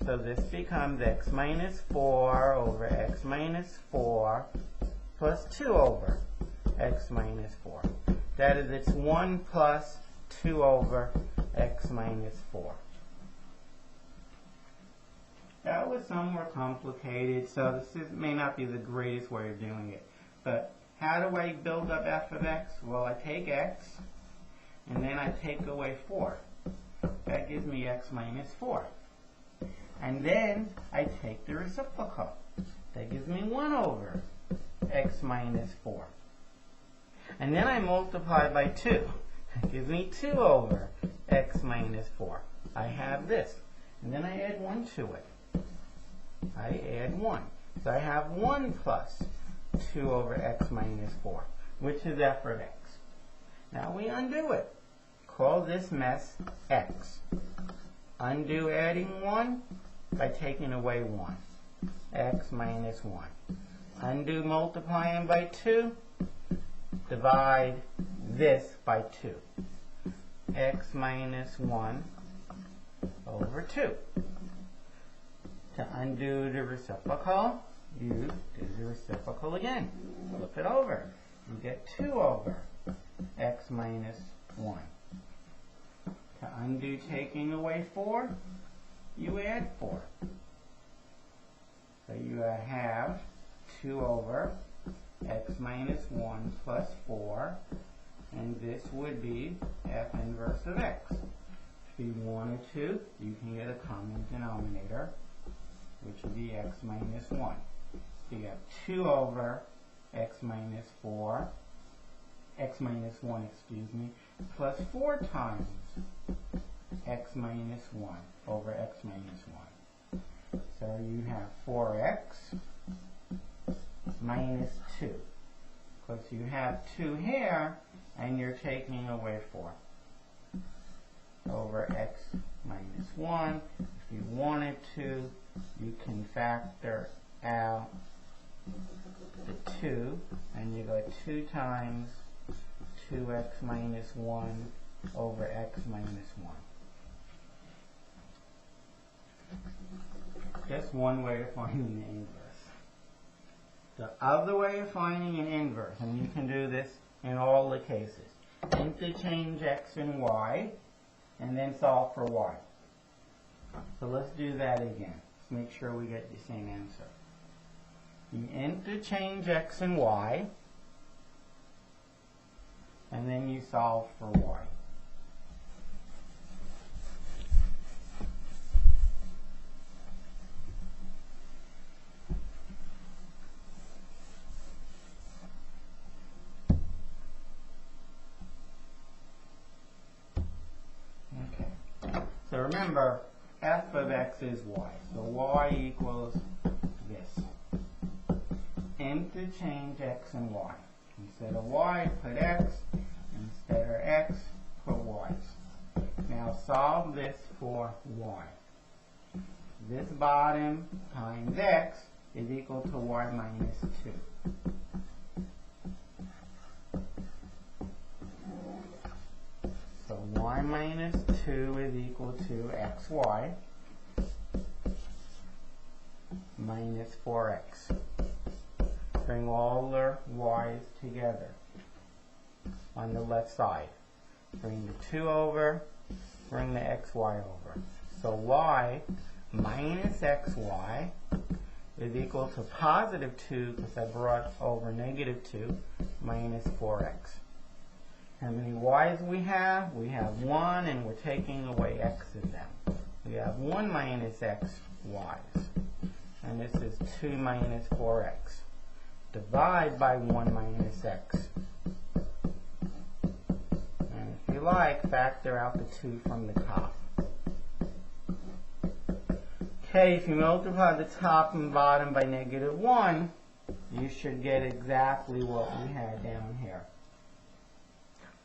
So this becomes x minus 4 over x minus 4 plus 2 over x minus 4. That is, it's 1 plus 2 over x minus 4. That was somewhat complicated, so this may not be the greatest way of doing it. But how do I build up f of x? Well, I take x, and then I take away 4. That gives me x minus 4. And then I take the reciprocal. That gives me 1 over x minus 4. And then I multiply by 2. That gives me 2 over x minus 4. I have this. And then I add 1 to it. I add 1. So I have 1 plus 2 over x minus 4, which is f of x. Now we undo it. Call this mess x. Undo adding 1 by taking away 1. X minus 1. Undo multiplying by 2. Divide this by 2. X minus 1 over 2. To undo the reciprocal, you do the reciprocal again. Flip it over. You get 2 over x minus 1. To undo taking away 4, you add 4. So you have 2 over x minus 1 plus 4, and this would be f inverse of x. If you wanted to, you can get a common denominator, which would be x minus 1. So you have 2 over x minus 4, x minus 1, excuse me, plus 4 times x minus 1 over x minus 1. So you have 4x minus 2. Because you have 2 here, and you're taking away 4 over x minus 1. If you wanted to, you can factor out the 2, and you go 2 times 2x minus 1 over x minus 1. Just one way of finding the inverse. The other way of finding an inverse, and you can do this in all the cases, interchange x and y, and then solve for y. So let's do that again. Let's make sure we get the same answer. You interchange x and y, and then you solve for y. So remember, f of x is y. So y equals this. Interchange x and y. Instead of y, put x. Instead of x, put y. Now solve this for y. This bottom times x is equal to y minus 2. So y minus 2 is equal to xy minus 4x. Bring all the y's together on the left side. Bring the 2 over, bring the xy over. So y minus xy is equal to positive 2, because I brought over negative 2, minus 4x. How many y's we have? We have 1, and we're taking away x's then. We have 1 minus x y's. And this is 2 minus 4x. Divide by 1 minus x. And if you like, factor out the 2 from the top. Okay, if you multiply the top and bottom by negative 1, you should get exactly what we had down here.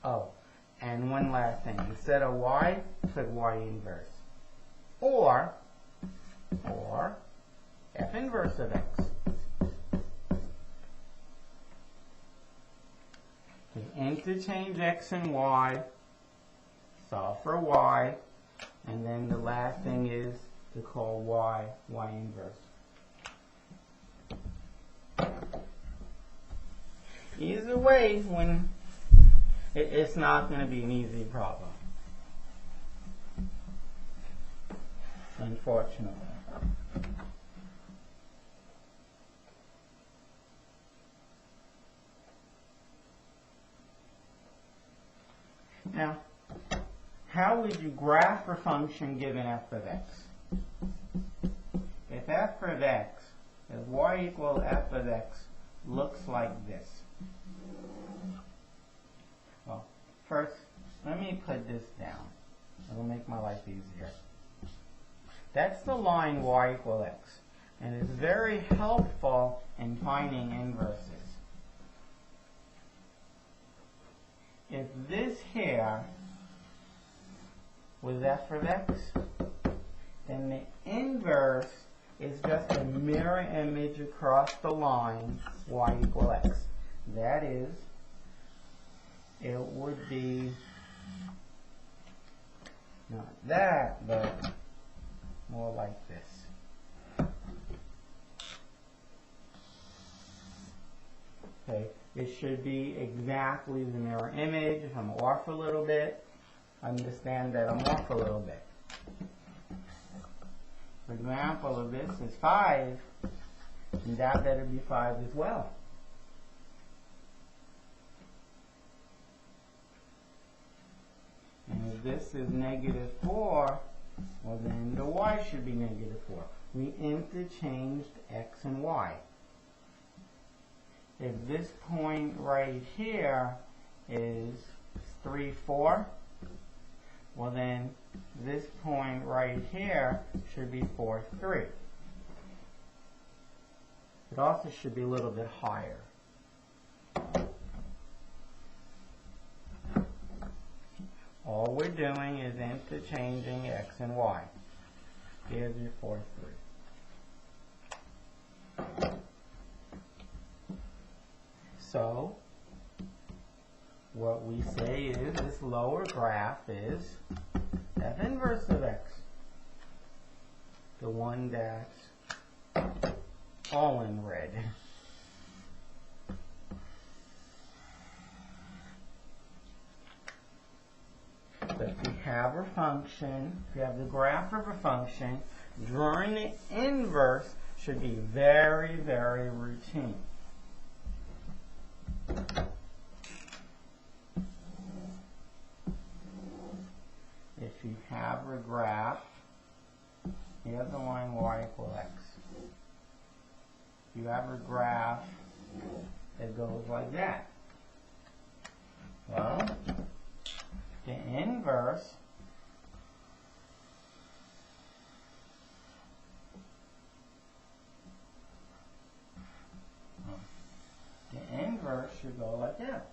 Oh, and one last thing. Instead of y, put y inverse. Or f inverse of x. Interchange x and y, solve for y, and then the last thing is to call y inverse. Either way, when it's not going to be an easy problem, unfortunately. Now, how would you graph a function given f of x? If f of x, if y equals f of x, looks like this. Well, first, let me put this down. It'll make my life easier. That's the line y equals x, and it's very helpful in finding inverses. If this here was f of x, then the inverse is just a mirror image across the line y equals x. That is, it would be not that, but more like this. Okay, it should be exactly the mirror image. If I'm off a little bit, understand that I'm off a little bit. For example, if this is 5, then that better be 5 as well. And if this is negative 4, well then the y should be negative 4. We interchanged x and y. If this point right here is 3, 4, well then this point right here should be 4, 3. It also should be a little bit higher. All we're doing is interchanging x and y. Here's your 4, 3. So, what we say is this lower graph is f inverse of x. The one that's all in red. So if you have a function, if you have the graph of a function, drawing the inverse should be very, very routine. If you have a graph, here's the line y equals x. If you have a graph that goes like that, well, the inverse should go like that.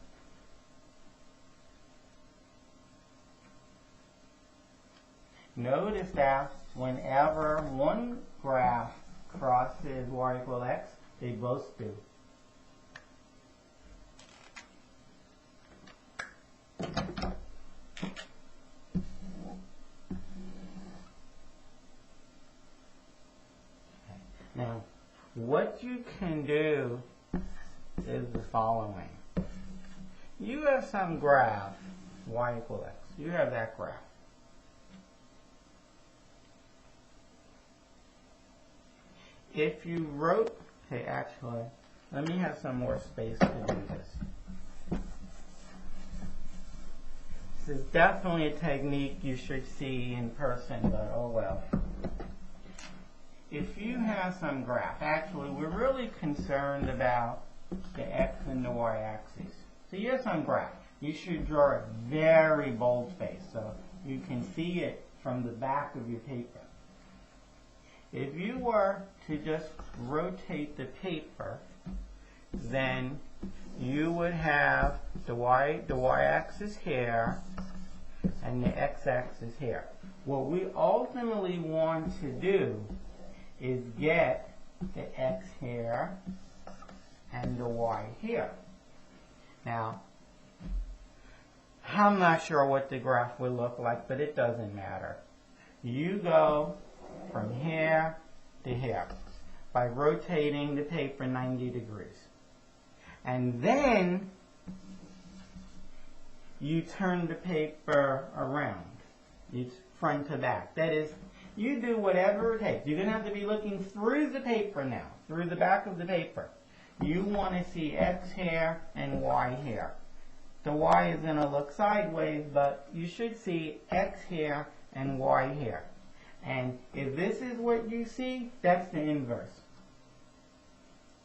Notice that whenever one graph crosses y equal x, they both do. Now, what you can do is the following. You have some graph, y equal x. You have that graph. If you wrote, okay, actually, let me have some more space to do this. This is definitely a technique you should see in person, but oh well. If you have some graph, actually, we're really concerned about the x and the y axes. So you have some graph. You should draw a very bold face so you can see it from the back of your paper. If you were to just rotate the paper, then you would have the y-axis here and the x-axis here. What we ultimately want to do is get the x here and the y here. Now, I'm not sure what the graph would look like, but it doesn't matter. You go from here to here by rotating the paper 90 degrees. And then you turn the paper around, it's front to back. That is, you do whatever it takes. You're going to have to be looking through the paper now, through the back of the paper. You want to see x here and y here. The y is going to look sideways, but you should see x here and y here. And if this is what you see, that's the inverse.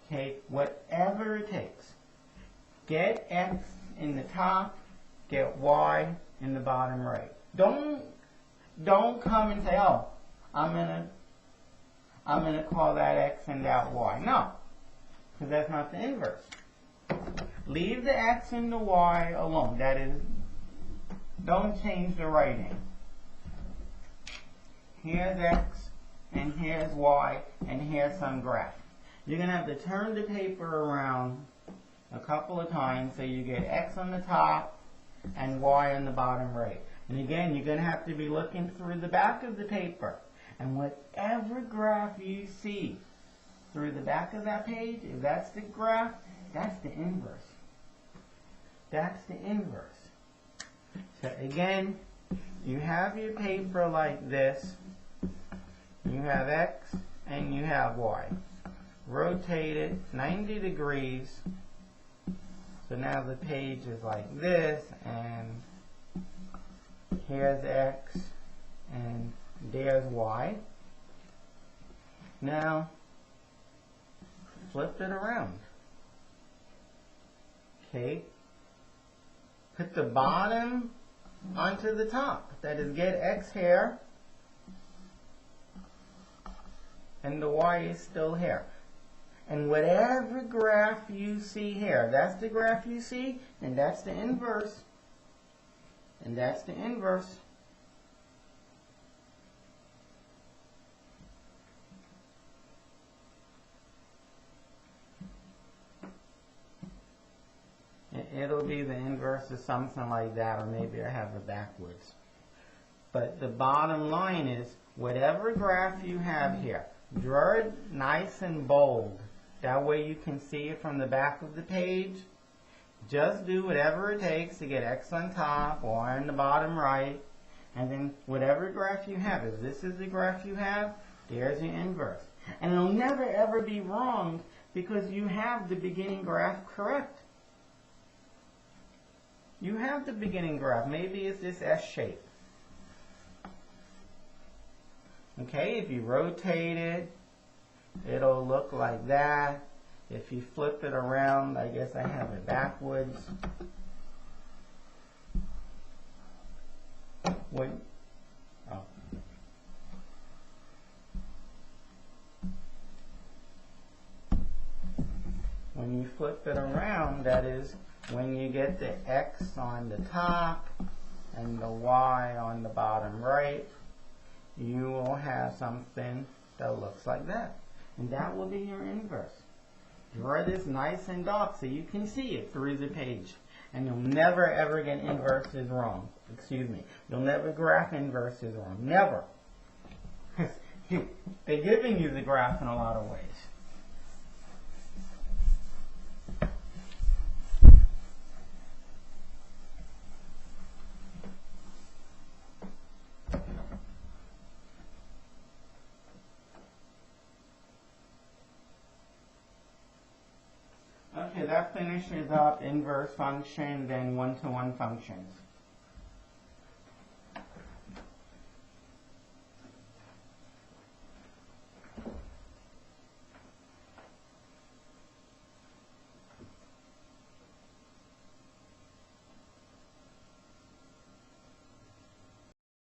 Okay, whatever it takes. Get x in the top, get y in the bottom right. Don't come and say, oh, I'm gonna call that x and that y. No, because that's not the inverse. Leave the x and the y alone. That is, don't change the writing. Here's x, and here's y, and here's some graph. You're going to have to turn the paper around a couple of times so you get x on the top and y on the bottom right. And again, you're going to have to be looking through the back of the paper. And whatever graph you see through the back of that page, if that's the graph, that's the inverse. That's the inverse. So again, you have your paper like this. You have x and you have y. Rotate it 90 degrees. So now the page is like this, and here's x and there's y. Now flip it around. Okay. Put the bottom onto the top. That is, get x here and the y is still here. And whatever graph you see here, that's the graph you see, and that's the inverse. And that's the inverse. It'll be the inverse of something like that, or maybe I have it backwards. But the bottom line is, whatever graph you have here, draw it nice and bold. That way you can see it from the back of the page. Just do whatever it takes to get x on top, y on the bottom right, and then whatever graph you have, if this is the graph you have, there's the inverse. And it'll never ever be wrong because you have the beginning graph correct. You have the beginning graph. Maybe it's this S shape. Okay, if you rotate it, it'll look like that. If you flip it around, I guess I have it backwards. When you flip it around, that is, when you get the x on the top and the y on the bottom right, you will have something that looks like that. And that will be your inverse. Draw this nice and dark so you can see it through the page. And you'll never ever get inverses wrong. Excuse me. You'll never graph inverses wrong. Never. They're giving you the graph in a lot of ways. Okay, that finishes up inverse function, then one-to-one functions.